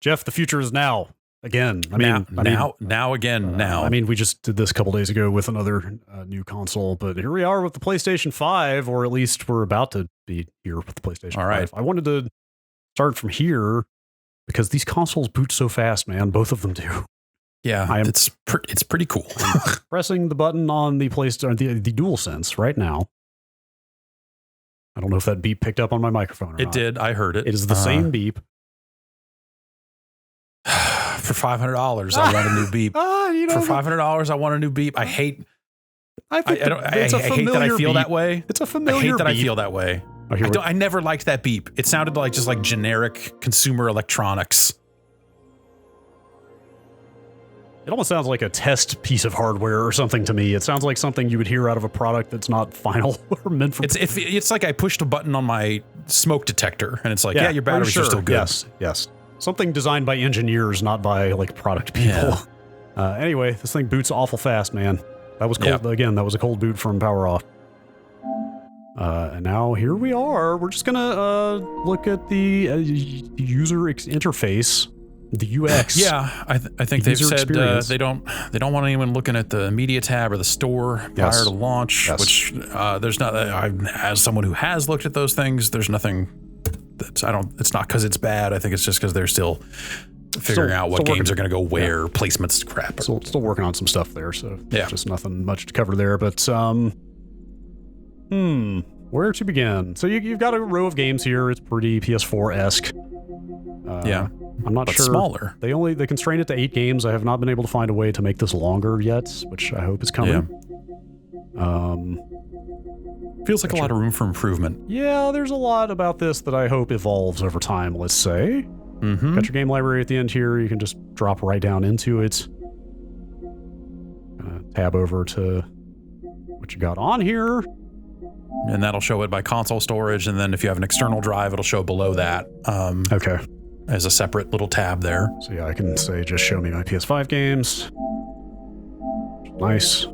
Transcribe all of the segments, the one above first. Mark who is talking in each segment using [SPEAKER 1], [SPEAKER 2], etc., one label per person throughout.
[SPEAKER 1] Jeff, the future is now. Again.
[SPEAKER 2] Now again.
[SPEAKER 1] I mean, we just did this a couple days ago with another new console, but here we are with the PlayStation 5, or at least we're about to be here with the PlayStation 5. I wanted to start from here because these consoles boot so fast, man. Both of them do.
[SPEAKER 2] Yeah, it's pretty cool.
[SPEAKER 1] Pressing the button on the PlayStation, the DualSense right now. I don't know if that beep picked up on my microphone or not.
[SPEAKER 2] It did. I heard it.
[SPEAKER 1] It is the same beep.
[SPEAKER 2] For $500, I want a new beep. For $500, I want a new beep. I hate. I hate that I feel that way.
[SPEAKER 1] It's a familiar.
[SPEAKER 2] I hate that
[SPEAKER 1] beep.
[SPEAKER 2] I feel that way. I never liked that beep. It sounded like just like generic consumer electronics.
[SPEAKER 1] It almost sounds like a test piece of hardware or something to me. It sounds like something you would hear out of a product that's not final or meant for.
[SPEAKER 2] It's like I pushed a button on my smoke detector, and it's like, your batteries are still good.
[SPEAKER 1] Yes. Something designed by engineers, not by like product people. Yeah. Anyway, this thing boots awful fast, man. That was cold. Yeah. Again, that was a cold boot from Power Off. And now here we are. We're just gonna look at the user interface, the UX.
[SPEAKER 2] Yeah, I think they've said they don't want anyone looking at the media tab or the store prior to launch. Yes. Which there's not. As someone who has looked at those things, there's nothing. It's not because it's bad. I think it's just because they're still figuring out what games are going to go where, placements, crap.
[SPEAKER 1] Still working on some stuff there, so just nothing much to cover there. But where to begin? So you've got a row of games here. It's pretty PS4-esque. I'm not sure.
[SPEAKER 2] Smaller.
[SPEAKER 1] They constrain it to 8 games. I have not been able to find a way to make this longer yet, which I hope is coming.
[SPEAKER 2] Feels like a lot of room for improvement.
[SPEAKER 1] Yeah, there's a lot about this that I hope evolves over time, let's say. Mm-hmm. Got your game library at the end here. You can just drop right down into it. Tab over to what you got on here.
[SPEAKER 2] And that'll show it by console storage, and then if you have an external drive, it'll show below that.
[SPEAKER 1] Okay.
[SPEAKER 2] As a separate little tab there.
[SPEAKER 1] So yeah, I can say just show me my PS5 games. Nice.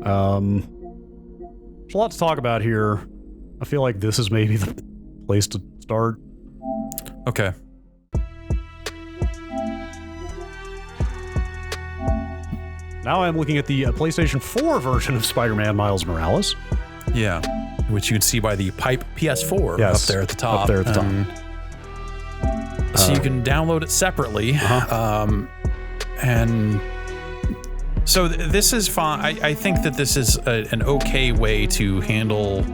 [SPEAKER 1] There's a lot to talk about here. I feel like this is maybe the place to start.
[SPEAKER 2] Okay.
[SPEAKER 1] Now I'm looking at the PlayStation 4 version of Spider-Man Miles Morales.
[SPEAKER 2] Yeah, which you can see by the pipe PS4 up there at the top.
[SPEAKER 1] Up there at the top.
[SPEAKER 2] So you can download it separately. And so this is fine. I think that this is an okay way to handle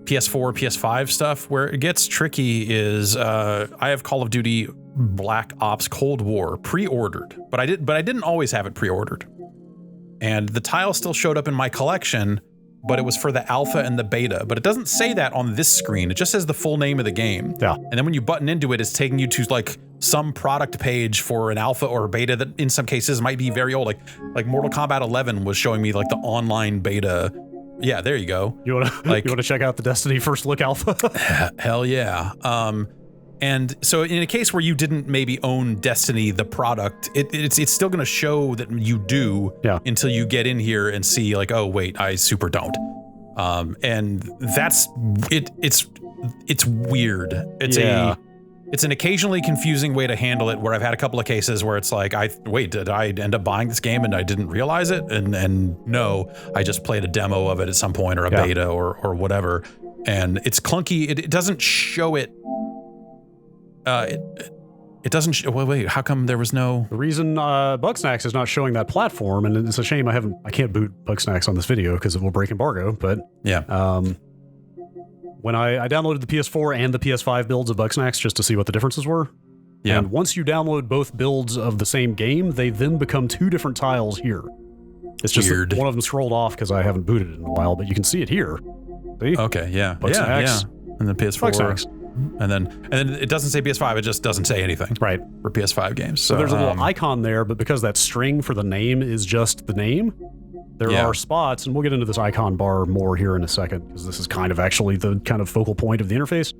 [SPEAKER 2] PS4, PS5 stuff. Where it gets tricky is I have Call of Duty Black Ops Cold War pre-ordered, but I didn't always have it pre-ordered. And the tile still showed up in my collection, but it was for the alpha and the beta. But it doesn't say that on this screen. It just says the full name of the game. Yeah. And then when you button into it, it's taking you to like some product page for an alpha or a beta that in some cases might be very old. Like Mortal Kombat 11 was showing me like the online beta. Yeah, there you go.
[SPEAKER 1] You wanna check out the Destiny First Look alpha?
[SPEAKER 2] Hell yeah. And so in a case where you didn't maybe own Destiny, the product, it's still going to show that you do until you get in here and see like, oh, wait, I super don't. And that's it. It's weird. It's an occasionally confusing way to handle it where I've had a couple of cases where it's like, did I end up buying this game and I didn't realize it? And no, I just played a demo of it at some point or a beta or whatever. And it's clunky. It doesn't show it. It doesn't. Wait, how come there was no?
[SPEAKER 1] The reason Bugsnax is not showing that platform, and it's a shame I can't boot Bugsnax on this video because it will break embargo. But when I downloaded the PS4 and the PS5 builds of Bugsnax just to see what the differences were. Yeah. And once you download both builds of the same game, they then become 2 different tiles here. It's just weird. One of them scrolled off because I haven't booted it in a while, but you can see it here. See?
[SPEAKER 2] Okay, yeah.
[SPEAKER 1] Bugsnax.
[SPEAKER 2] And the PS4. Bugsnax. And then it doesn't say PS5, it just doesn't say anything.
[SPEAKER 1] Right.
[SPEAKER 2] For PS5 games.
[SPEAKER 1] So there's a little icon there, but because that string for the name is just the name, there are spots, and we'll get into this icon bar more here in a second, because this is kind of actually the kind of focal point of the interface.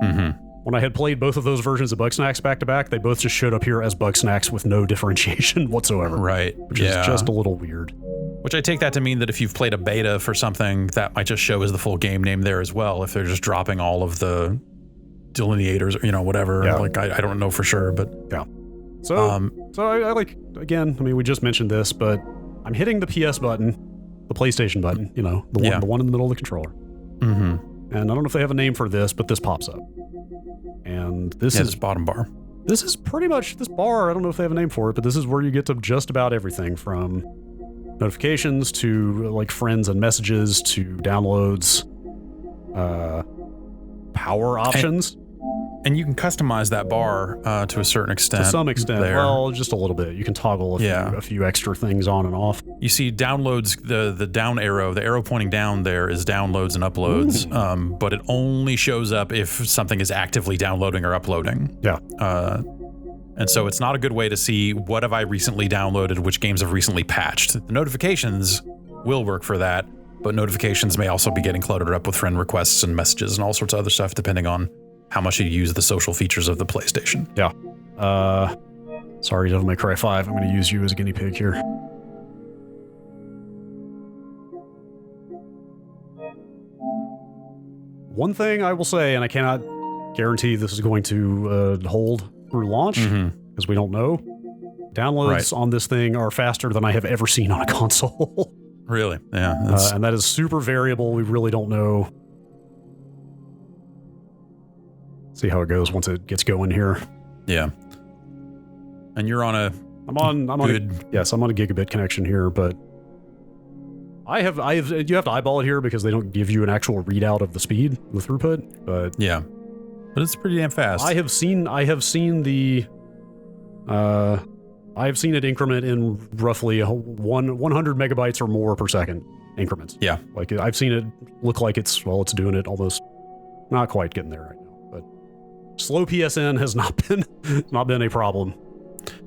[SPEAKER 1] Mm-hmm. when I had played both of those versions of Bugsnax back to back, they both just showed up here as Bugsnax with no differentiation whatsoever.
[SPEAKER 2] Right.
[SPEAKER 1] Which is just a little weird.
[SPEAKER 2] Which I take that to mean that if you've played a beta for something, that might just show as the full game name there as well, if they're just dropping all of the delineators or, whatever. Yeah. Like, I don't know for sure, but...
[SPEAKER 1] Yeah. So I like, again, I mean, we just mentioned this, but I'm hitting the PS button, the PlayStation button, the one in the middle of the controller.
[SPEAKER 2] Mm-hmm.
[SPEAKER 1] And I don't know if they have a name for this, but this pops up. And this is...
[SPEAKER 2] this bottom bar.
[SPEAKER 1] This is pretty much, this bar, I don't know if they have a name for it, but this is where you get to just about everything from notifications to, like, friends and messages to downloads, power options.
[SPEAKER 2] And you can customize that bar to a certain extent.
[SPEAKER 1] To some extent.
[SPEAKER 2] There.
[SPEAKER 1] Well, just a little bit. You can toggle a few extra things on and off.
[SPEAKER 2] You see downloads, the down arrow, the arrow pointing down there is downloads and uploads, but it only shows up if something is actively downloading or uploading.
[SPEAKER 1] Yeah.
[SPEAKER 2] And so it's not a good way to see what have I recently downloaded, which games have recently patched. The notifications will work for that, but notifications may also be getting cluttered up with friend requests and messages and all sorts of other stuff depending on how much you use the social features of the PlayStation.
[SPEAKER 1] Yeah. Sorry, Devil May Cry 5. I'm going to use you as a guinea pig here. One thing I will say, and I cannot guarantee this is going to hold through launch, because we don't know. Downloads on this thing are faster than I have ever seen on a console.
[SPEAKER 2] Really? Yeah.
[SPEAKER 1] And that is super variable. We really don't know. See how it goes once it gets going here.
[SPEAKER 2] Yeah. And you're on a
[SPEAKER 1] I'm on a gigabit connection here, but you have to eyeball it here because they don't give you an actual readout of the speed, the throughput, but
[SPEAKER 2] yeah. But it's pretty damn fast.
[SPEAKER 1] I have seen it increment in roughly 100 megabytes or more per second increments.
[SPEAKER 2] Yeah.
[SPEAKER 1] Like I've seen it look like it's doing it almost, not quite getting there right now. Slow PSN has not been a problem.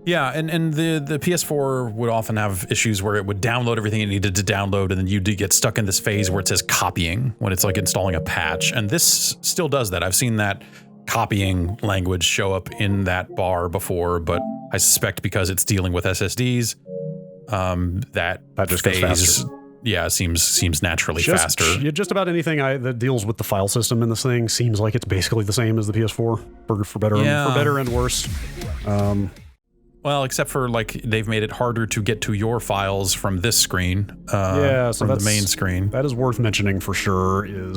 [SPEAKER 2] Yeah, and the PS4 would often have issues where it would download everything it needed to download, and then you do get stuck in this phase where it says copying when it's like installing a patch. And this still does that. I've seen that copying language show up in that bar before, but I suspect because it's dealing with SSDs, that
[SPEAKER 1] just
[SPEAKER 2] phase,
[SPEAKER 1] goes faster.
[SPEAKER 2] Yeah, seems naturally faster.
[SPEAKER 1] Just about anything that deals with the file system in this thing seems like it's basically the same as the PS4 for better and worse.
[SPEAKER 2] Well, except for like they've made it harder to get to your files from this screen.
[SPEAKER 1] So
[SPEAKER 2] from the main screen.
[SPEAKER 1] That is worth mentioning for sure. And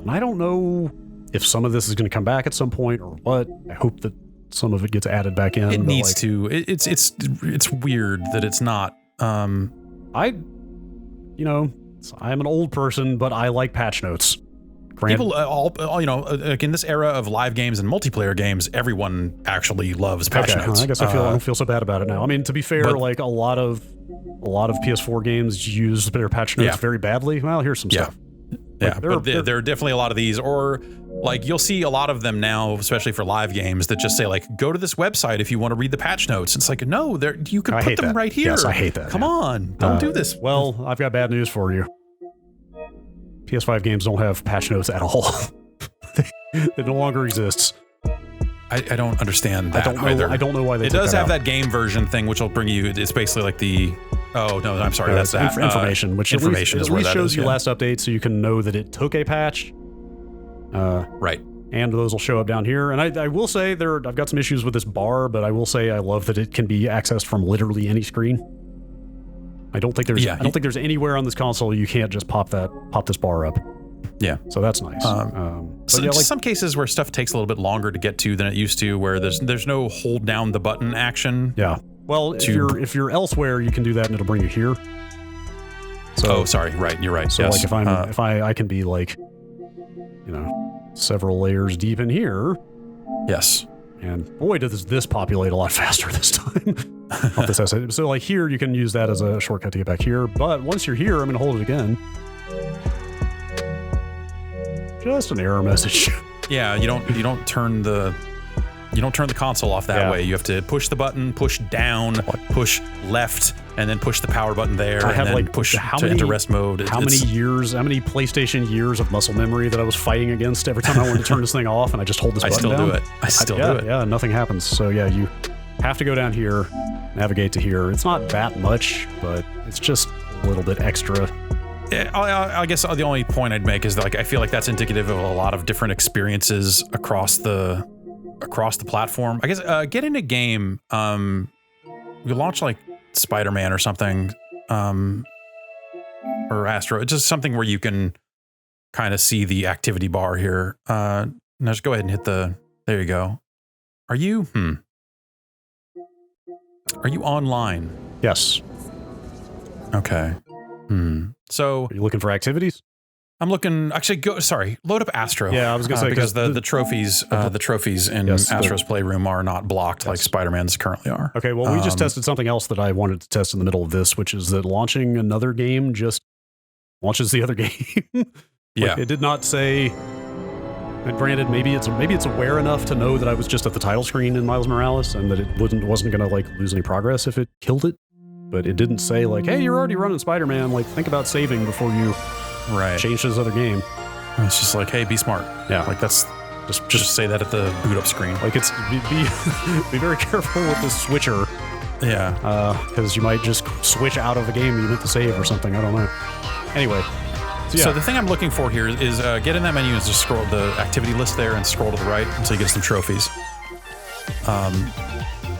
[SPEAKER 1] I don't know if some of this is going to come back at some point or what. I hope that some of it gets added back in.
[SPEAKER 2] It needs to. It's weird that it's not.
[SPEAKER 1] I'm an old person, but I like patch notes.
[SPEAKER 2] People, like in this era of live games and multiplayer games, everyone actually loves patch notes.
[SPEAKER 1] I guess I don't feel so bad about it now. I mean, to be fair, like a lot of PS4 games use their patch notes very badly. Well, here's some stuff.
[SPEAKER 2] Yeah, but there are definitely a lot of these, or like you'll see a lot of them now, especially for live games, that just say like, go to this website if you want to read the patch notes. It's like, no, you can put them right here.
[SPEAKER 1] Yes, I hate that.
[SPEAKER 2] Come on, don't do this.
[SPEAKER 1] Well, I've got bad news for you. PS5 games don't have patch notes at all. It no longer exists.
[SPEAKER 2] I don't understand that either.
[SPEAKER 1] I don't know why they.
[SPEAKER 2] It does have that game version thing, which will bring you. It's basically like the. Oh no, I'm sorry. That's that
[SPEAKER 1] information. Which
[SPEAKER 2] information
[SPEAKER 1] at least shows you last update, so you can know that it took a patch.
[SPEAKER 2] Right.
[SPEAKER 1] And those will show up down here. And I will say I've got some issues with this bar, but I will say I love that it can be accessed from literally any screen. I don't think there's anywhere on this console you can't just pop this bar up.
[SPEAKER 2] Yeah.
[SPEAKER 1] So that's nice.
[SPEAKER 2] Some cases where stuff takes a little bit longer to get to than it used to, where there's no hold down the button action.
[SPEAKER 1] Yeah. Well, if you're elsewhere, you can do that and it'll bring you here.
[SPEAKER 2] So, sorry. Right. You're right.
[SPEAKER 1] So
[SPEAKER 2] yes.
[SPEAKER 1] like if I can be like, several layers deep in here.
[SPEAKER 2] Yes.
[SPEAKER 1] And boy, does this populate a lot faster this time. So like here, you can use that as a shortcut to get back here. But once you're here, I'm going to hold it again. Just an error message.
[SPEAKER 2] Yeah, you don't turn the console off that way. You have to push the button, push down, push left, and then push the power button there.
[SPEAKER 1] I have
[SPEAKER 2] and then
[SPEAKER 1] like
[SPEAKER 2] push
[SPEAKER 1] how
[SPEAKER 2] to
[SPEAKER 1] many,
[SPEAKER 2] enter rest mode.
[SPEAKER 1] How many PlayStation years of muscle memory that I was fighting against every time I wanted to turn this thing off, and I just hold this button down.
[SPEAKER 2] I still do it.
[SPEAKER 1] Yeah, nothing happens. So yeah, you have to go down here, navigate to here. It's not that much, but it's just a little bit extra.
[SPEAKER 2] I guess the only point I'd make is that, like, I feel like that's indicative of a lot of different experiences across the platform. I guess get in a game, you launch like Spider-Man or something, or Astro, just something where you can kind of see the activity bar here. Now just go ahead and hit there you go. Are you online?
[SPEAKER 1] Yes.
[SPEAKER 2] Okay. So
[SPEAKER 1] are you looking for activities?
[SPEAKER 2] I'm looking. Actually, load up Astro.
[SPEAKER 1] Yeah, I was gonna say
[SPEAKER 2] because the trophies in Astro's Playroom are not blocked like Spider-Man's currently are.
[SPEAKER 1] Okay, well, we just tested something else that I wanted to test in the middle of this, which is that launching another game just launches the other game.
[SPEAKER 2] Yeah,
[SPEAKER 1] it did not say. And granted, maybe it's aware enough to know that I was just at the title screen in Miles Morales, and that it wasn't gonna like lose any progress if it killed it. But it didn't say like, hey, you're already running Spider-Man. Like, think about saving before you change to this other game.
[SPEAKER 2] It's just like, hey, be smart.
[SPEAKER 1] Yeah,
[SPEAKER 2] like that's just say that at the boot up screen.
[SPEAKER 1] Like it's be very careful with the switcher.
[SPEAKER 2] Yeah,
[SPEAKER 1] because you might just switch out of a game you meant to save or something. I don't know. Anyway.
[SPEAKER 2] So the thing I'm looking for here is get in that menu and just scroll the activity list there and scroll to the right until you get some trophies.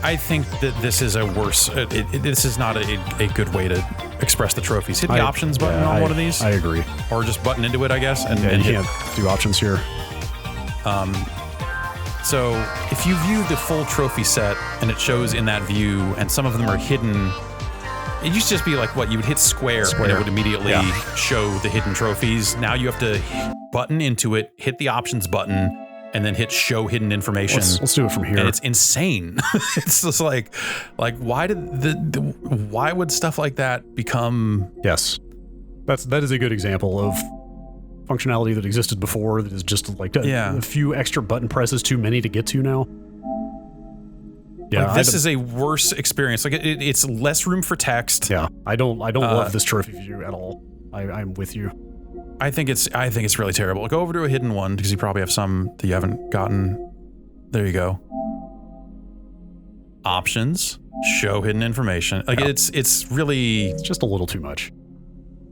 [SPEAKER 2] I think that this is this is not a good way to express the trophies. Hit the options button on one of these.
[SPEAKER 1] I agree.
[SPEAKER 2] Or just button into it, I guess. And
[SPEAKER 1] you can't do options here.
[SPEAKER 2] So if you view the full trophy set and it shows in that view and some of them are hidden, it used to just be like what you would hit square and it would immediately show the hidden trophies. Now you have to button into it, hit the options button, and then hit show hidden information.
[SPEAKER 1] Let's do it from here.
[SPEAKER 2] And it's insane. It's just like why why would stuff like that become?
[SPEAKER 1] Yes, that is a good example of functionality that existed before that is just like a few extra button presses too many to get to now. Yeah,
[SPEAKER 2] like this is a worse experience. Like it's less room for text.
[SPEAKER 1] Yeah, I don't love this trophy view at all. I'm with you.
[SPEAKER 2] I think it's really terrible. Go over to a hidden one because you probably have some that you haven't gotten. There you go. Options, show hidden information. Like it's
[SPEAKER 1] just a little too much.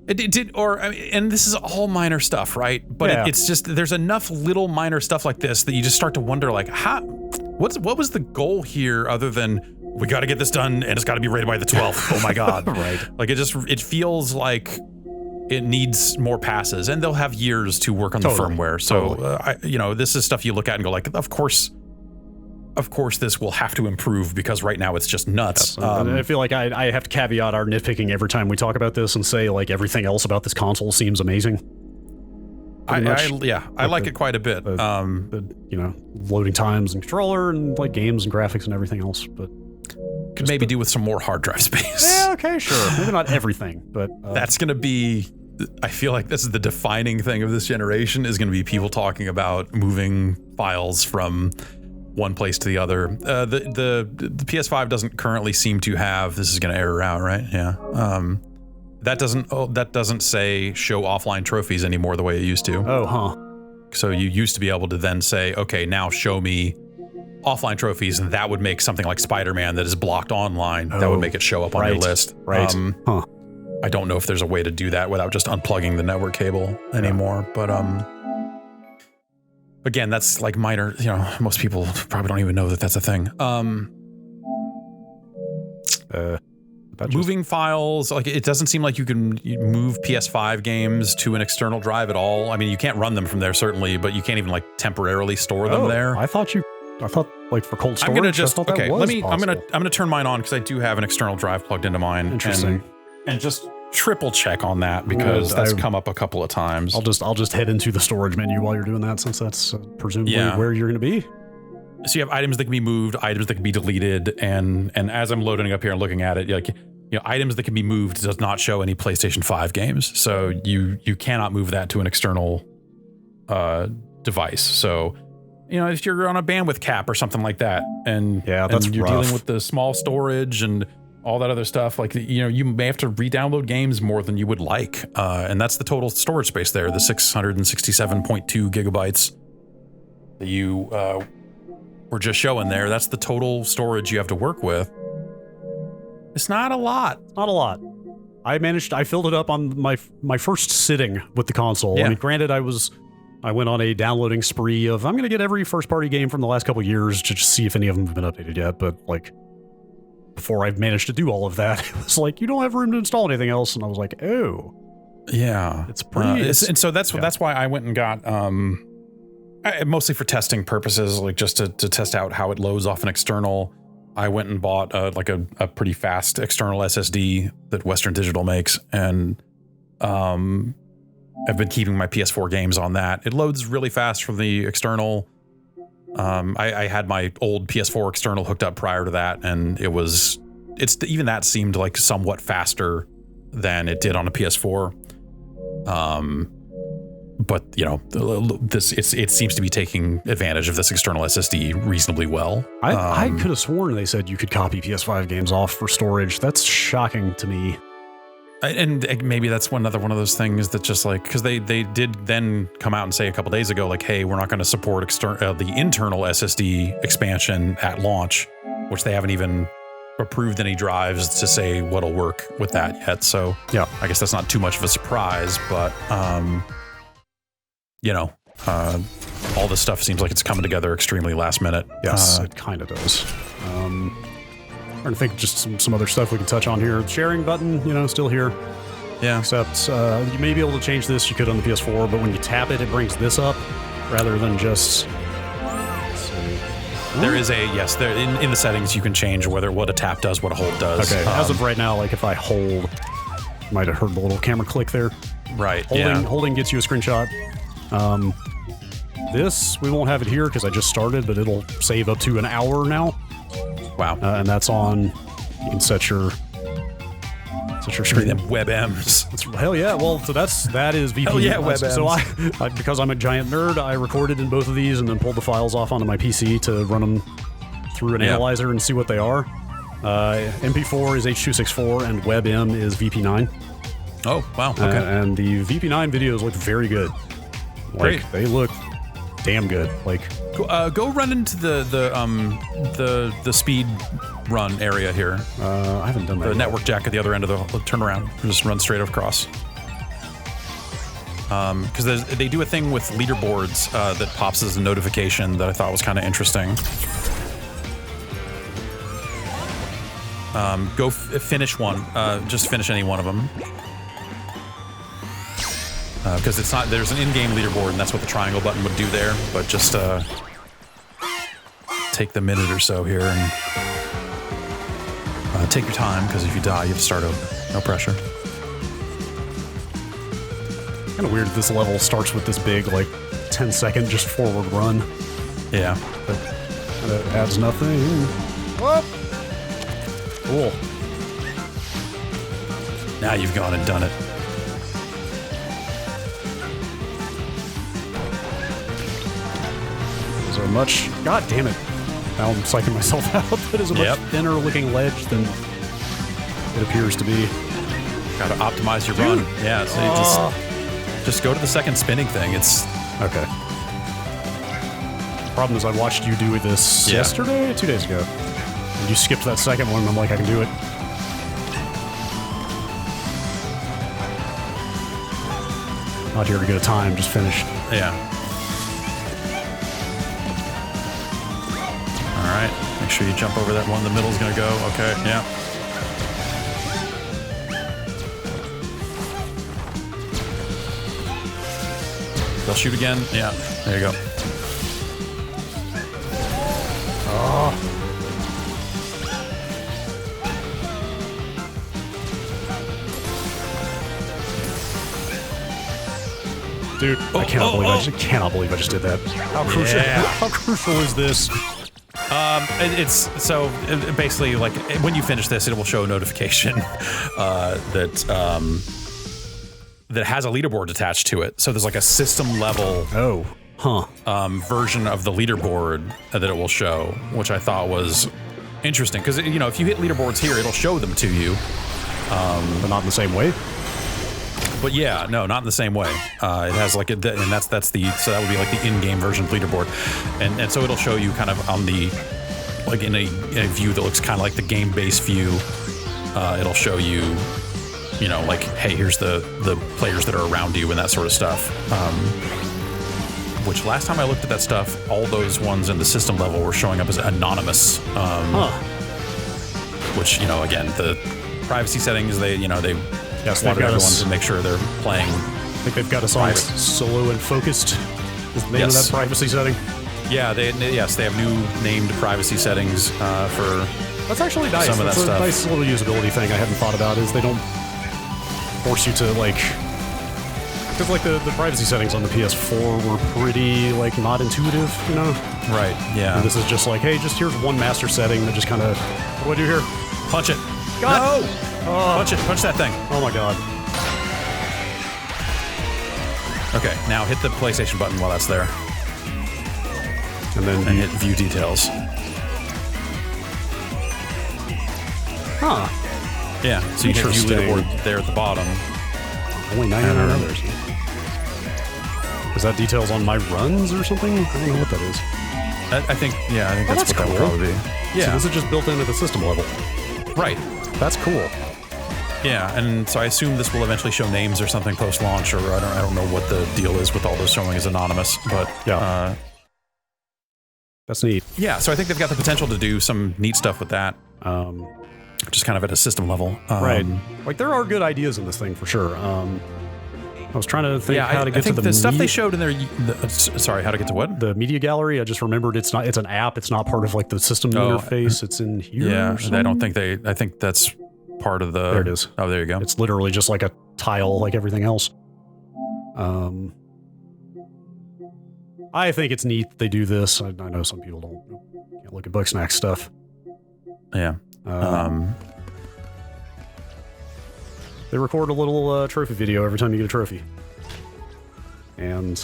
[SPEAKER 2] And this is all minor stuff, right? But it's just there's enough little minor stuff like this that you just start to wonder, like, what was the goal here other than we got to get this done and it's got to be rated by the 12th? Oh my god!
[SPEAKER 1] Right?
[SPEAKER 2] Like it feels like it needs more passes, and they'll have years to work on the firmware. So this is stuff you look at and go like, of course this will have to improve because right now it's just nuts.
[SPEAKER 1] Yes. I feel like I have to caveat our nitpicking every time we talk about this and say like everything else about this console seems amazing.
[SPEAKER 2] I like it quite a bit.
[SPEAKER 1] Loading times and controller and like games and graphics and everything else, but
[SPEAKER 2] could maybe do with some more hard drive space.
[SPEAKER 1] Yeah, okay, sure. Maybe not everything, but
[SPEAKER 2] that's going to be. I feel like this is the defining thing of this generation is going to be people talking about moving files from one place to the other. The PS5 doesn't currently seem to have. This is going to error out, right? Yeah. That doesn't say show offline trophies anymore the way it used to.
[SPEAKER 1] Oh, huh.
[SPEAKER 2] So you used to be able to then say, okay, now show me offline trophies, and that would make something like Spider-Man that is blocked online. That would make it show up on your list.
[SPEAKER 1] Right.
[SPEAKER 2] I don't know if there's a way to do that without just unplugging the network cable anymore. But again, that's like minor. Most people probably don't even know that that's a thing. Moving files, like it doesn't seem like you can move PS5 games to an external drive at all. I mean, you can't run them from there certainly, but you can't even like temporarily store them there.
[SPEAKER 1] I thought like for cold storage.
[SPEAKER 2] I'm gonna just I'm gonna turn mine on because I do have an external drive plugged into mine.
[SPEAKER 1] Interesting.
[SPEAKER 2] And just triple check on that because that's come up a couple of times.
[SPEAKER 1] I'll just head into the storage menu while you're doing that, since that's presumably where you're gonna be.
[SPEAKER 2] So you have items that can be moved, items that can be deleted, and as I'm loading up here and looking at it, like items that can be moved does not show any PlayStation 5 games. So you cannot move that to an external device. So if you're on a bandwidth cap or something like that, and
[SPEAKER 1] that's
[SPEAKER 2] you're
[SPEAKER 1] rough.
[SPEAKER 2] dealing with the small storage and all that other stuff. Like, you may have to re-download games more than you would like. And that's the total storage space there, the 667.2 gigabytes that you were just showing there. That's the total storage you have to work with. It's not a lot.
[SPEAKER 1] Not a lot. I filled it up on my first sitting with the console. Yeah. I mean, granted, I went on a downloading spree of, I'm going to get every first-party game from the last couple of years to just see if any of them have been updated yet, but, like, before I've managed to do all of that, it was like, you don't have room to install anything else, and I was like, oh.
[SPEAKER 2] Yeah.
[SPEAKER 1] It's pretty...
[SPEAKER 2] and so that's why I went and got, mostly for testing purposes, like just to test out how it loads off an external. I went and bought like a pretty fast external SSD that Western Digital makes, and I've been keeping my PS4 games on that. It loads really fast from the external. I had my old PS4 external hooked up prior to that, and even that seemed like somewhat faster than it did on a PS4. But it seems to be taking advantage of this external SSD reasonably well.
[SPEAKER 1] I could have sworn they said you could copy PS5 games off for storage. That's shocking to me.
[SPEAKER 2] And maybe that's another one of those things that just like, because they did then come out and say a couple days ago, like, hey, we're not going to support the internal SSD expansion at launch, which they haven't even approved any drives to say what'll work with that yet. So yeah, I guess that's not too much of a surprise, but all this stuff seems like it's coming together extremely last minute.
[SPEAKER 1] Yes, it kind of does. Trying to think of just some other stuff we can touch on here. The sharing button, still here.
[SPEAKER 2] Yeah.
[SPEAKER 1] Except you may be able to change this. You could on the PS4, but when you tap it, it brings this up rather than just... Let's see.
[SPEAKER 2] There is there in the settings you can change what a tap does, what a hold does.
[SPEAKER 1] Okay, as of right now, like if I hold, you might have heard the little camera click there.
[SPEAKER 2] Right,
[SPEAKER 1] Holding gets you a screenshot. This, we won't have it here because I just started, but it'll save up to an hour now.
[SPEAKER 2] Wow.
[SPEAKER 1] And that's on, you can set your screen.
[SPEAKER 2] WebMs.
[SPEAKER 1] Hell yeah. Well, so that is VP.
[SPEAKER 2] Hell yeah, WebMs.
[SPEAKER 1] So I, because I'm a giant nerd, I recorded in both of these and then pulled the files off onto my PC to run them through an analyzer and see what they are. MP4 is H.264 and WebM is VP9.
[SPEAKER 2] Oh, wow. Okay.
[SPEAKER 1] And the VP9 videos look very good.
[SPEAKER 2] Great.
[SPEAKER 1] They look damn good. Like,
[SPEAKER 2] go run into the speed run area here.
[SPEAKER 1] I haven't done that.
[SPEAKER 2] The network jack at the other end of the turnaround. Just run straight across. Because they do a thing with leaderboards that pops as a notification that I thought was kind of interesting. Go finish one. Just finish any one of them. Because there's an in-game leaderboard, and that's what the triangle button would do there. But just take the minute or so here and take your time, because if you die, you have to start over. No pressure.
[SPEAKER 1] Kind of weird that this level starts with this big, like, 10-second just forward run.
[SPEAKER 2] Yeah.
[SPEAKER 1] But that adds nothing. Whoop! Cool.
[SPEAKER 2] Now you've gone and done it.
[SPEAKER 1] Those are much... God damn it. Now I'm psyching myself out. That is a much thinner looking ledge than it appears to be.
[SPEAKER 2] Gotta optimize your run. Yeah, so you just go to the second spinning thing. It's...
[SPEAKER 1] Okay. Problem is I watched you do this yesterday? 2 days ago. And you skipped that second one, and I'm like, I can do it. Not here to get a time, just finish.
[SPEAKER 2] Yeah. Alright, make sure you jump over that one. The middle's gonna go. Okay, yeah. They'll shoot again. Yeah, there you go.
[SPEAKER 1] Oh. Dude, I cannot believe I just did that. How crucial? Yeah. How crucial is this?
[SPEAKER 2] It's so basically like when you finish this, it will show a notification that has a leaderboard attached to it. So there's like a system level
[SPEAKER 1] version
[SPEAKER 2] of the leaderboard that it will show, which I thought was Interesting, because you know, if you hit leaderboards here, it'll show them to you.
[SPEAKER 1] But not in the same way.
[SPEAKER 2] But yeah, no, not in the same way. It has like and that's the so that would be like the in-game version of leaderboard, and so it'll show you kind of on the like in a view that looks kind of like the game-based view. It'll show you, you know, like, hey, here's the players that are around you and that sort of stuff. Which last time I looked at that stuff, all those ones in the system level were showing up as anonymous. Which, you know, again, the privacy settings, they wanted everyone to make sure they're playing.
[SPEAKER 1] I think they've got us on solo and focused. Is the name of that privacy setting?
[SPEAKER 2] Yeah, they have new named privacy settings for.
[SPEAKER 1] That's actually nice.
[SPEAKER 2] Some of that
[SPEAKER 1] That's a
[SPEAKER 2] stuff.
[SPEAKER 1] nice little usability thing I hadn't thought about. Is they don't force you to like. Because like the privacy settings on the PS4 were pretty like not intuitive, you know?
[SPEAKER 2] Right. Yeah.
[SPEAKER 1] And this is just like, hey, just here's one master setting that just kind of. What do I do here?
[SPEAKER 2] Punch it.
[SPEAKER 1] God.
[SPEAKER 2] No. Punch it. Punch that thing.
[SPEAKER 1] Oh my god.
[SPEAKER 2] Okay. Now hit the PlayStation button while that's there,
[SPEAKER 1] and then
[SPEAKER 2] hit view details.
[SPEAKER 1] Huh.
[SPEAKER 2] Yeah. So you hit view leaderboard there at the bottom.
[SPEAKER 1] Only 99 others. Is that details on my runs or something? I don't know what that is.
[SPEAKER 2] I think that's what
[SPEAKER 1] cool.
[SPEAKER 2] that would probably be. Yeah.
[SPEAKER 1] So this is just built into the system level.
[SPEAKER 2] Right.
[SPEAKER 1] That's cool.
[SPEAKER 2] Yeah, and so I assume this will eventually show names or something post-launch, or I don't know what the deal is with all those showing as anonymous, but
[SPEAKER 1] yeah. That's neat.
[SPEAKER 2] Yeah, so I think they've got the potential to do some neat stuff with that. Just kind of at a system level.
[SPEAKER 1] Right. Like there are good ideas in this thing for sure. I was trying to think how to get to the
[SPEAKER 2] stuff they showed in their. Sorry, how to get to what?
[SPEAKER 1] The media gallery. I just remembered it's not. It's an app. It's not part of like the system interface. It's in here.
[SPEAKER 2] Yeah, I don't think they. I think that's part of the.
[SPEAKER 1] There it is.
[SPEAKER 2] Oh, there you go.
[SPEAKER 1] It's literally just like a tile, like everything else. I think it's neat that they do this. I know some people can't look at Bugsnax stuff.
[SPEAKER 2] Yeah.
[SPEAKER 1] They record a little trophy video every time you get a trophy. And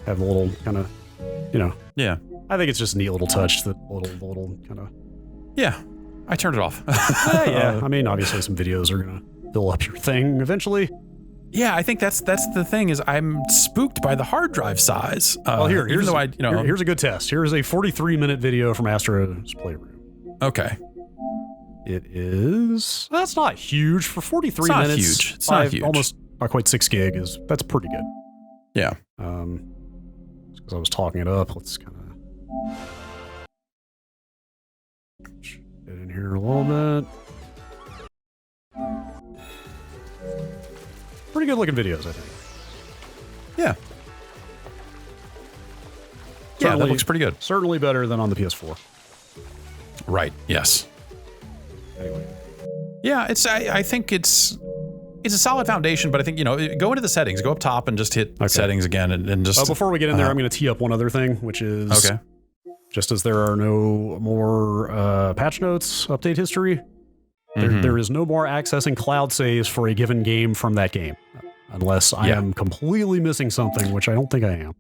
[SPEAKER 1] have a little kind of, you know.
[SPEAKER 2] Yeah.
[SPEAKER 1] I think it's just a neat little touch, that little kind of.
[SPEAKER 2] Yeah. I turned it off.
[SPEAKER 1] Yeah. I mean, obviously some videos are going to fill up your thing eventually.
[SPEAKER 2] Yeah, I think that's the thing is I'm spooked by the hard drive size.
[SPEAKER 1] Well, here's a good test. Here's a 43-minute video from Astro's Playroom.
[SPEAKER 2] Okay.
[SPEAKER 1] It is. That's not huge for 43 minutes.
[SPEAKER 2] Huge. It's not huge.
[SPEAKER 1] Almost not quite 6 gig that's pretty good.
[SPEAKER 2] Yeah.
[SPEAKER 1] Because I was talking it up. Let's kind of get in here a little bit. Pretty good looking videos, I think.
[SPEAKER 2] Yeah. Yeah, that looks pretty good.
[SPEAKER 1] Certainly better than on the PS4.
[SPEAKER 2] Right. Yes.
[SPEAKER 1] Anyway.
[SPEAKER 2] Yeah, I think it's a solid foundation, but I think, go into the settings, go up top and just hit settings again and just...
[SPEAKER 1] before we get in there, I'm going to tee up one other thing, which is... Okay. Just as there are no more patch notes, update history, there is no more accessing cloud saves for a given game from that game. Unless I am completely missing something, which I don't think I am.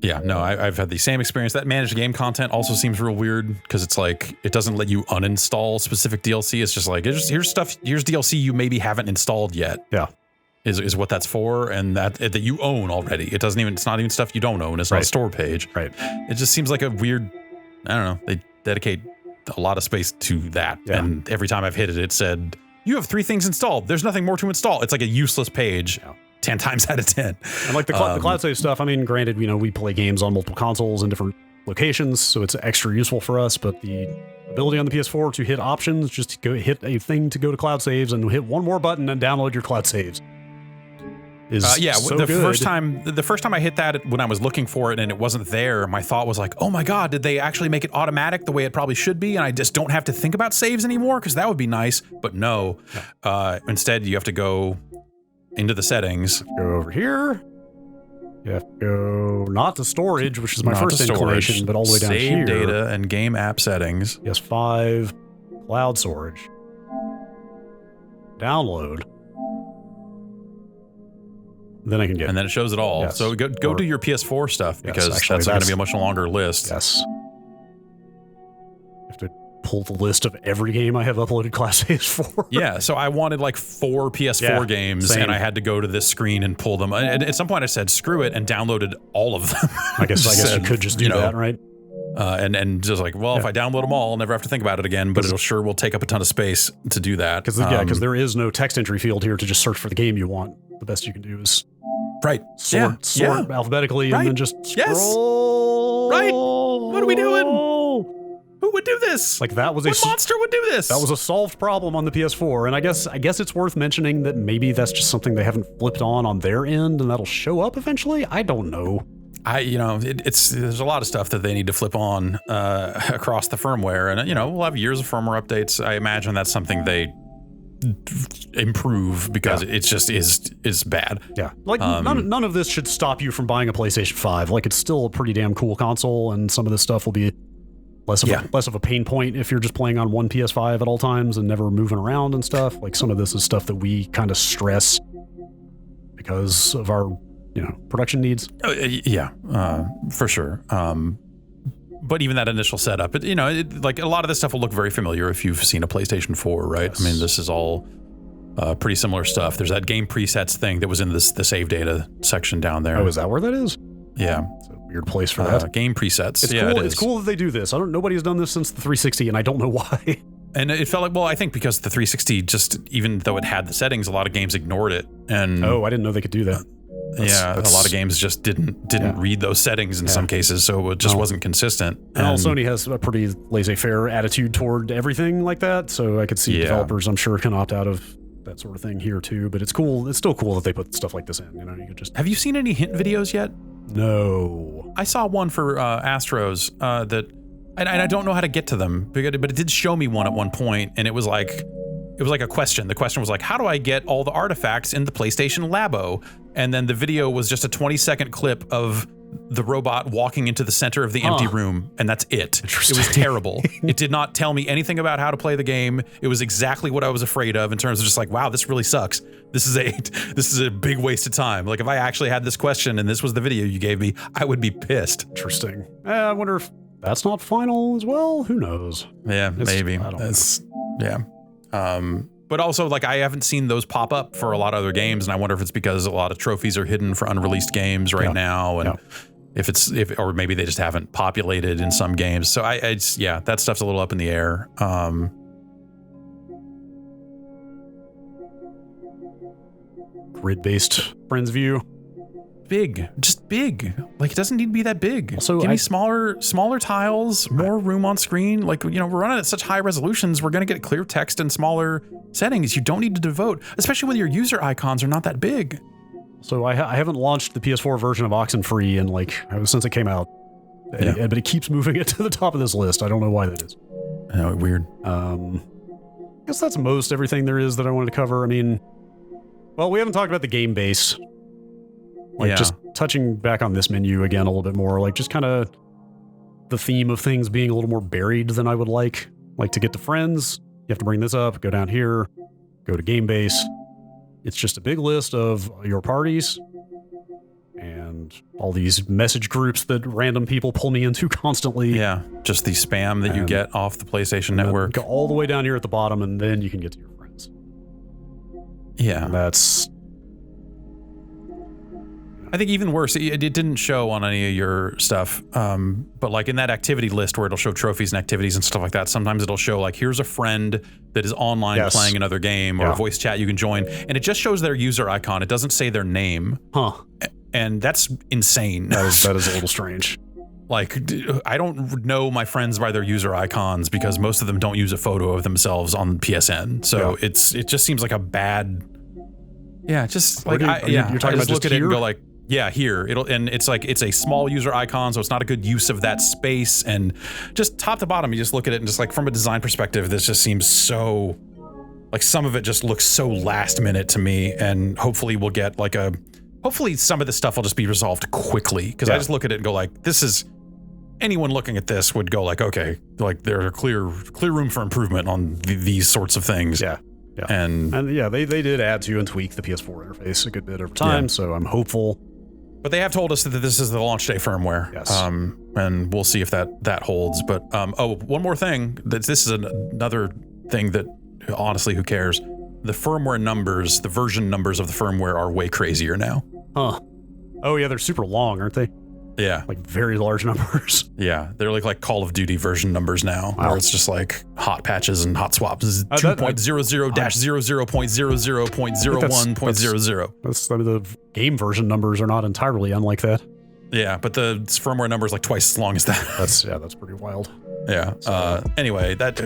[SPEAKER 2] Yeah, no, I've had the same experience. That managed game content also seems real weird because it's like it doesn't let you uninstall specific DLC. It's just like here's DLC you maybe haven't installed yet.
[SPEAKER 1] Yeah,
[SPEAKER 2] is what that's for, and that you own already. It's not even stuff you don't own. It's not a store page.
[SPEAKER 1] Right.
[SPEAKER 2] It just seems like a weird. I don't know. They dedicate a lot of space to that, and every time I've hit it, it said you have 3 things installed. There's nothing more to install. It's like a useless page. Yeah. 10 times out of 10.
[SPEAKER 1] And like the cloud save stuff, I mean, granted, we play games on multiple consoles in different locations, so it's extra useful for us, but the ability on the PS4 to hit options, just to go hit a thing to go to cloud saves and hit one more button and download your cloud saves is so
[SPEAKER 2] the
[SPEAKER 1] good.
[SPEAKER 2] first time I hit that when I was looking for it and it wasn't there, my thought was like, oh my God, did they actually make it automatic the way it probably should be? And I just don't have to think about saves anymore because that would be nice, but no. Instead, you have to go into the settings.
[SPEAKER 1] Go over here. You have to go not to storage, which is my first inclination, but all the way down here.
[SPEAKER 2] Save data and game app settings.
[SPEAKER 1] Yes, 5. Cloud storage. Download. Then I can get.
[SPEAKER 2] And then it shows it all. Yes. So go do your PS4 stuff because that's going to be a much longer list.
[SPEAKER 1] Yes. You have to pull the list of every game I have uploaded Class A's for.
[SPEAKER 2] Yeah, so I wanted like 4 PS4 games,
[SPEAKER 1] same.
[SPEAKER 2] and I had to go to this screen and pull them. And at some point I said, screw it, and downloaded all of them.
[SPEAKER 1] I guess you could just do that, right?
[SPEAKER 2] And just like, well, if I download them all, I'll never have to think about it again, but it will take up a ton of Because to do that.
[SPEAKER 1] Because there is no text entry field here to just search for the game you want. The best you can do is sort alphabetically and then just scroll.
[SPEAKER 2] Right. What are we doing? Who would do this?
[SPEAKER 1] Like that was
[SPEAKER 2] what monster would do this?
[SPEAKER 1] That was a solved problem on the PS4, and I guess it's worth mentioning that maybe that's just something they haven't flipped on their end, and that'll show up eventually. I don't know.
[SPEAKER 2] There's a lot of stuff that they need to flip on across the firmware, and we'll have years of firmware updates. I imagine that's something they improve because it just is bad.
[SPEAKER 1] Yeah, like none of this should stop you from buying a PlayStation 5. Like it's still a pretty damn cool console, and some of this stuff will be less of a pain point if you're just playing on one PS5 at all times and never moving around and stuff. Like some of this is stuff that we kind of stress because of our production needs.
[SPEAKER 2] For sure. But even that initial setup, like a lot of this stuff will look very familiar if you've seen a PlayStation 4, right?
[SPEAKER 1] Yes.
[SPEAKER 2] I mean, this is all pretty similar stuff. There's that game presets thing that was in the save data section down there.
[SPEAKER 1] Oh, is that where that is?
[SPEAKER 2] Yeah.
[SPEAKER 1] It's a weird place for that.
[SPEAKER 2] Game presets.
[SPEAKER 1] It's cool. It's cool that they do this. Nobody's done this since the 360, and I don't know why.
[SPEAKER 2] And it felt like, I think because the 360 just, even though it had the settings, a lot of games ignored it. And
[SPEAKER 1] I didn't know they could do that.
[SPEAKER 2] A lot of games just didn't read those settings in some cases, so it just wasn't consistent.
[SPEAKER 1] And Sony has a pretty laissez-faire attitude toward everything like that, so I could see developers, I'm sure, can opt out of that sort of thing here too. But it's cool. It's still cool that they put stuff like this in. You could just.
[SPEAKER 2] Have you seen any hint videos yet?
[SPEAKER 1] No.
[SPEAKER 2] I saw one for Astros and I don't know how to get to them, but it did show me one at one point, and it was like a question. The question was like, how do I get all the artifacts in the PlayStation Labo? And then the video was just a 20-second clip of the robot walking into the center of the empty room, and that's it. It was terrible. It did not tell me anything about how to play the game. It was exactly what I was afraid of in terms of just like, wow, this really sucks. This is a big waste of time. Like if I actually had this question and this was the video you gave me, I would be pissed.
[SPEAKER 1] Interesting. I wonder if that's not final as well. Who knows?
[SPEAKER 2] Yeah, maybe.
[SPEAKER 1] I don't know.
[SPEAKER 2] Yeah. But also, like, I haven't seen those pop up for a lot of other games, and I wonder if it's because a lot of trophies are hidden for unreleased games right now, and or maybe they just haven't populated in some games. So that stuff's a little up in the air.
[SPEAKER 1] Grid-based Friends View.
[SPEAKER 2] Just big. Like it doesn't need to be that big.
[SPEAKER 1] Also,
[SPEAKER 2] give me smaller tiles, more room on screen. Like, we're running at such high resolutions, we're going to get clear text and smaller settings. You don't need to devote, especially when your user icons are not that big.
[SPEAKER 1] So I haven't launched the PS4 version of Oxenfree since it came out. Yeah. But it keeps moving it to the top of this list. I don't know why that is.
[SPEAKER 2] Oh, weird.
[SPEAKER 1] I guess that's most everything there is that I wanted to cover. I mean, we haven't talked about the game base. Just touching back on this menu again a little bit more, like just kind of the theme of things being a little more buried than I would like. Like to get to friends, you have to bring this up, go down here, go to game base. It's just a big list of your parties and all these message groups that random people pull me into constantly.
[SPEAKER 2] Yeah, just the spam that you get off the PlayStation Network.
[SPEAKER 1] Go all the way down here at the bottom, and then you can get to your friends.
[SPEAKER 2] Yeah.
[SPEAKER 1] And that's...
[SPEAKER 2] I think even worse, it didn't show on any of your stuff, but like in that activity list where it'll show trophies and activities and stuff like that, sometimes it'll show like, here's a friend that is online playing another game or a voice chat you can join, and it just shows their user icon. It doesn't say their name.
[SPEAKER 1] Huh.
[SPEAKER 2] And that's insane.
[SPEAKER 1] That is a little strange.
[SPEAKER 2] Like, I don't know my friends by their user icons because most of them don't use a photo of themselves on PSN. So it just seems like a bad... Yeah, just like...
[SPEAKER 1] You're talking about
[SPEAKER 2] look
[SPEAKER 1] just
[SPEAKER 2] at
[SPEAKER 1] here?
[SPEAKER 2] it and go like, yeah, here. It's like it's a small user icon, so it's not a good use of that space. And just top to bottom, you just look at it and just like from a design perspective, this just seems so like some of it just looks so last minute to me. And hopefully we'll get like hopefully some of this stuff will just be resolved quickly. Cause I just look at it and go like, this is anyone looking at this would go like, okay, like there's a clear room for improvement on these sorts of things.
[SPEAKER 1] Yeah. And yeah, they did add to and tweak the PS4 interface a good bit over time. So I'm hopeful
[SPEAKER 2] But they have told us that this is the launch day firmware.
[SPEAKER 1] Yes.
[SPEAKER 2] And we'll see if that holds. But one more thing. This is another thing that honestly, who cares? The firmware numbers, the version numbers of the firmware are way crazier now.
[SPEAKER 1] Huh. Oh yeah, they're super long, aren't they?
[SPEAKER 2] Yeah.
[SPEAKER 1] Like very large numbers.
[SPEAKER 2] Yeah, they're like Call of Duty version numbers now,
[SPEAKER 1] wow.
[SPEAKER 2] where it's just like hot patches and hot swaps. This is 2.00-00.01.00.
[SPEAKER 1] That's the game version numbers are not entirely unlike that.
[SPEAKER 2] Yeah, but the firmware number is like twice as long as that.
[SPEAKER 1] That's pretty wild.
[SPEAKER 2] Yeah. So, anyway, that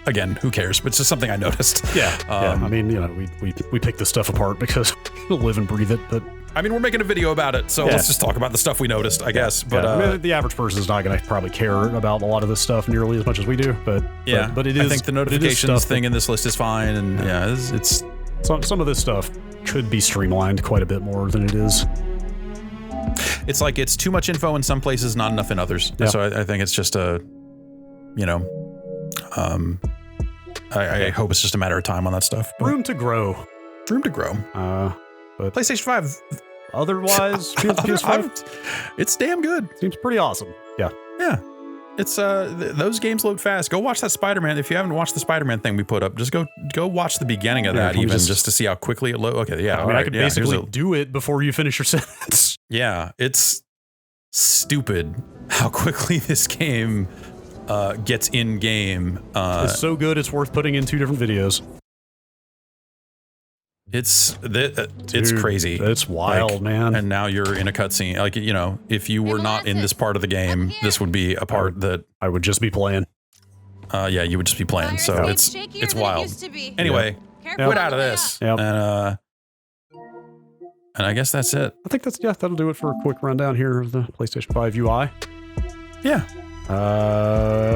[SPEAKER 2] again, who cares? But it's just something I noticed.
[SPEAKER 1] Yeah. I mean, you know, we pick this stuff apart because we live and breathe it. But
[SPEAKER 2] I mean, we're making a video about it, so let's just talk about the stuff we noticed, I guess. But
[SPEAKER 1] I mean, the average person is not going to probably care about a lot of this stuff nearly as much as we do. But but it is.
[SPEAKER 2] I think the notifications thing in this list is fine, and it's
[SPEAKER 1] some of this stuff could be streamlined quite a bit more than it is.
[SPEAKER 2] It's like it's too much info in some places, not enough in others. Yeah. So I think it's just I hope it's just a matter of time on that stuff.
[SPEAKER 1] Room to grow.
[SPEAKER 2] Room to grow.
[SPEAKER 1] But
[SPEAKER 2] PlayStation 5.
[SPEAKER 1] Otherwise, PS5,
[SPEAKER 2] it's damn good.
[SPEAKER 1] Seems pretty awesome. Yeah.
[SPEAKER 2] Yeah. It's those games load fast. Go watch that Spider-Man. If you haven't watched the Spider-Man thing we put up, just go watch the beginning of that, even just to see how quickly it loads. Okay, yeah.
[SPEAKER 1] I mean, I could basically do it before you finish your sentence.
[SPEAKER 2] Yeah, it's stupid how quickly this game gets in game.
[SPEAKER 1] It's so good, it's worth putting in 2 different videos.
[SPEAKER 2] It's crazy.
[SPEAKER 1] It's wild, man.
[SPEAKER 2] And now you're in a cutscene. Like, you know, if you were not in this part of the game, this would be a part that
[SPEAKER 1] I would just be playing.
[SPEAKER 2] Yeah, you would just be playing. So it's wild. Anyway, get out of this.
[SPEAKER 1] Yep.
[SPEAKER 2] And I guess that's it.
[SPEAKER 1] I think that'll do it for a quick rundown here of the PlayStation 5 UI.
[SPEAKER 2] Yeah.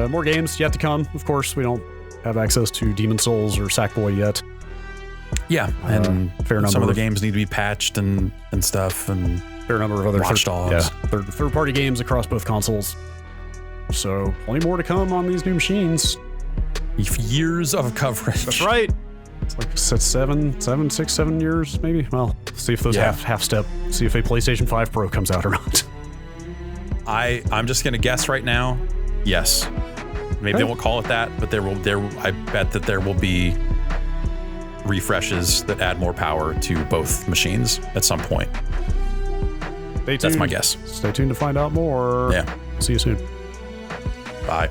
[SPEAKER 1] More games yet to come. Of course, we don't have access to Demon's Souls or Sackboy yet.
[SPEAKER 2] Yeah, and
[SPEAKER 1] fair number.
[SPEAKER 2] Some of the games need to be patched and stuff, and
[SPEAKER 1] fair number of other
[SPEAKER 2] Watch Dogs.
[SPEAKER 1] Third-party games across both consoles. So plenty more to come on these new machines.
[SPEAKER 2] Years of coverage.
[SPEAKER 1] That's right. It's like 7 years, maybe. Well, see if those half step. See if a PlayStation 5 Pro comes out or not.
[SPEAKER 2] I'm just gonna guess right now. Yes, maybe they won't call it that, but I bet that there will be refreshes that add more power to both machines at some point.
[SPEAKER 1] Stay tuned.
[SPEAKER 2] That's my guess.
[SPEAKER 1] Stay tuned to find out more.
[SPEAKER 2] Yeah.
[SPEAKER 1] See you soon.
[SPEAKER 2] Bye.